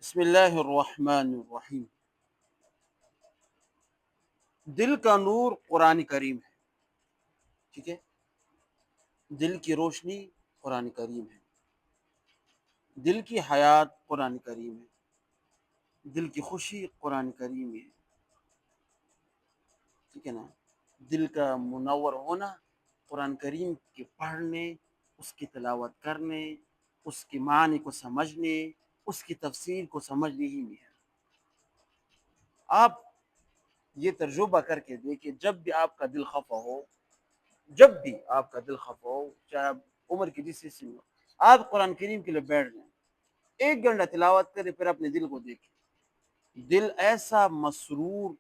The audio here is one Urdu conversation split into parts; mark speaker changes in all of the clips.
Speaker 1: بسم اللہ الرحمن الرحیم۔ دل کا نور قرآن کریم ہے، ٹھیک ہے، دل کی روشنی قرآن کریم ہے، دل کی حیات قرآن کریم ہے، دل کی خوشی قرآن کریم ہے، ٹھیک ہے نا۔ دل کا منور ہونا قرآن کریم کے پڑھنے، اس کی تلاوت کرنے، اس کی معنی کو سمجھنے، اس کی تفسیر کو سمجھنے ہی میں ہے۔ آپ یہ تجربہ کر کے دیکھیں، جب بھی آپ کا دل خفا ہو، جب بھی آپ کا دل خفا ہو، چاہے آپ عمر کی جس حصے میں ہو، آپ قرآن کریم کے لیے بیٹھ جائیں، 1 گھنٹہ تلاوت کریں، پھر اپنے دل کو دیکھیں، دل ایسا مسرور،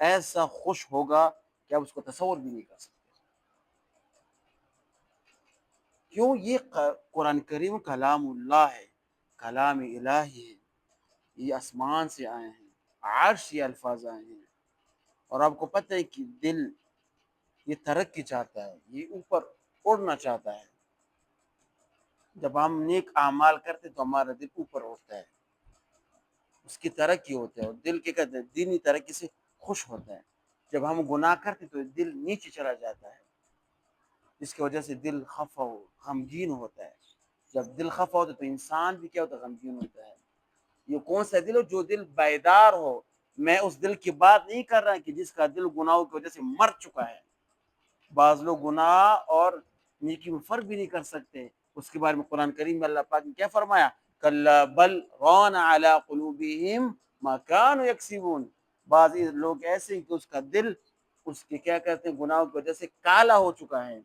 Speaker 1: ایسا خوش ہوگا کہ آپ اس کو تصور بھی نہیں کر سکتے۔ کیوں؟ یہ قرآن کریم کلام اللہ ہے، کلام الہی ہے، یہ آسمان سے آئے ہیں، عرش یہ الفاظ آئے ہیں، اور آپ کو پتہ ہے کہ دل یہ ترقی چاہتا ہے، یہ اوپر اڑنا چاہتا ہے۔ جب ہم نیک اعمال کرتے تو ہمارا دل اوپر اٹھتا ہے، اس کی ترقی ہوتا ہے، اور دل کے کہتے ہیں دینی ترقی سے خوش ہوتا ہے۔ جب ہم گناہ کرتے تو دل نیچے چلا جاتا ہے، جس کی وجہ سے دل خفا ہو، غمگین ہوتا ہے۔ جب دل خفا ہوتا ہے تو انسان بھی کیا ہوتا ہے؟ غمگین ہوتا ہے۔ یہ کون سا دل ہو؟ جو دل بیدار ہو۔ میں اس دل کی بات نہیں کر رہا کہ جس کا دل گناہوں کی وجہ سے مر چکا ہے۔ بعض لوگ گناہ اور نیکی میں فرق بھی نہیں کر سکتے۔ اس کے بارے میں قرآن کریم میں اللہ پاک نے کیا فرمایا؟ کلا بل ران علی قلوبہم ما کانوا یکسبون۔ بعض لوگ ایسے ہیں کہ اس کا دل اس کے کیا کہتے ہیں گناہوں کی وجہ سے کالا ہو چکا ہے۔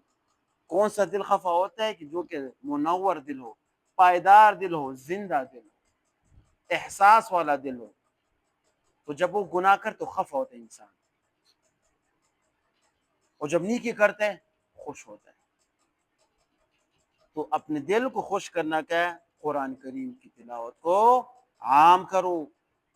Speaker 1: کون سا دل خفا ہوتا ہے؟ کہ جو کہ منور دل ہو، پائیدار دل ہو، زندہ دل ہو، احساس والا دل ہو۔ تو جب وہ گناہ کر تو خفا ہوتا ہے انسان، اور جب نیکی کرتے ہیں خوش ہوتا ہے۔ تو اپنے دل کو خوش کرنا کیا ہے؟ قرآن کریم کی تلاوت کو عام کرو،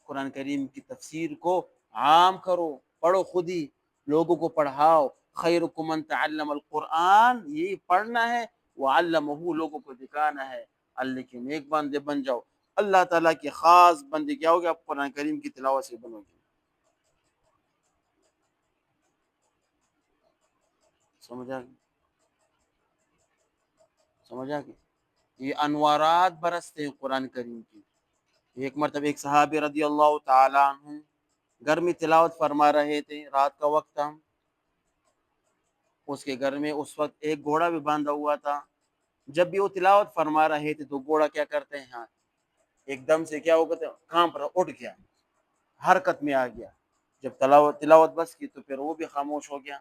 Speaker 1: قرآن کریم کی تفسیر کو عام کرو، پڑھو، خود ہی لوگوں کو پڑھاؤ۔ خیرکم من تعلم القرآن، یہ پڑھنا ہے، وعلمہ، لوگوں کو دکھانا ہے۔ اللہ کے نیک بندے بن جاؤ، اللہ تعالیٰ کے خاص بندے کیا ہوگے؟ آپ قرآن کریم کی تلاوت سے بنو گے۔ سمجھا کہ یہ انوارات برستے ہیں قرآن کریم کی۔ ایک مرتبہ ایک صحابی رضی اللہ تعالیٰ عنہ گھر میں تلاوت فرما رہے تھے، رات کا وقت تھا، اس کے گھر میں اس وقت ایک گھوڑا بھی باندھا ہوا تھا۔ جب بھی وہ تلاوت فرما رہے تھے تو گھوڑا کیا کرتے ہیں؟ ہاں، ایک دم سے کیا ہو گیا؟ کانپ رہا، اٹھ گیا، حرکت میں آ گیا۔ جب تلاوت بس کی تو پھر وہ بھی خاموش ہو گیا۔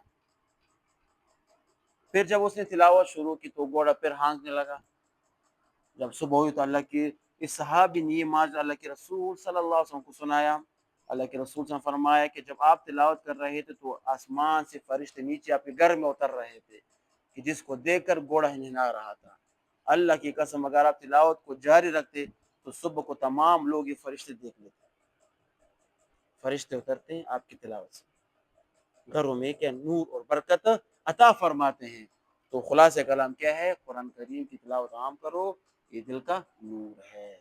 Speaker 1: پھر جب اس نے تلاوت شروع کی تو گھوڑا پھر ہانکنے لگا۔ جب صبح ہوئی تو اللہ کی اس صحابی نے یہ معجزہ اللہ کے رسول صلی اللہ علیہ وسلم کو سنایا۔ اللہ کے رسول صلی اللہ علیہ وسلم نے فرمایا کہ جب آپ تلاوت کر رہے تھے تو آسمان سے فرشتے نیچے آپ کے گھر میں اتر رہے تھے، کہ جس کو دیکھ کر گھوڑا ہنہنا رہا تھا۔ اللہ کی قسم، اگر آپ تلاوت کو جاری رکھتے تو صبح کو تمام لوگ یہ فرشتے دیکھ لیتے۔ فرشتے اترتے ہیں آپ کی تلاوت سے، گھروں میں کیا نور اور برکت عطا فرماتے ہیں۔ تو خلاصہ کلام کیا ہے؟ قرآن کریم کی تلاوت عام کرو، یہ دل کا نور ہے۔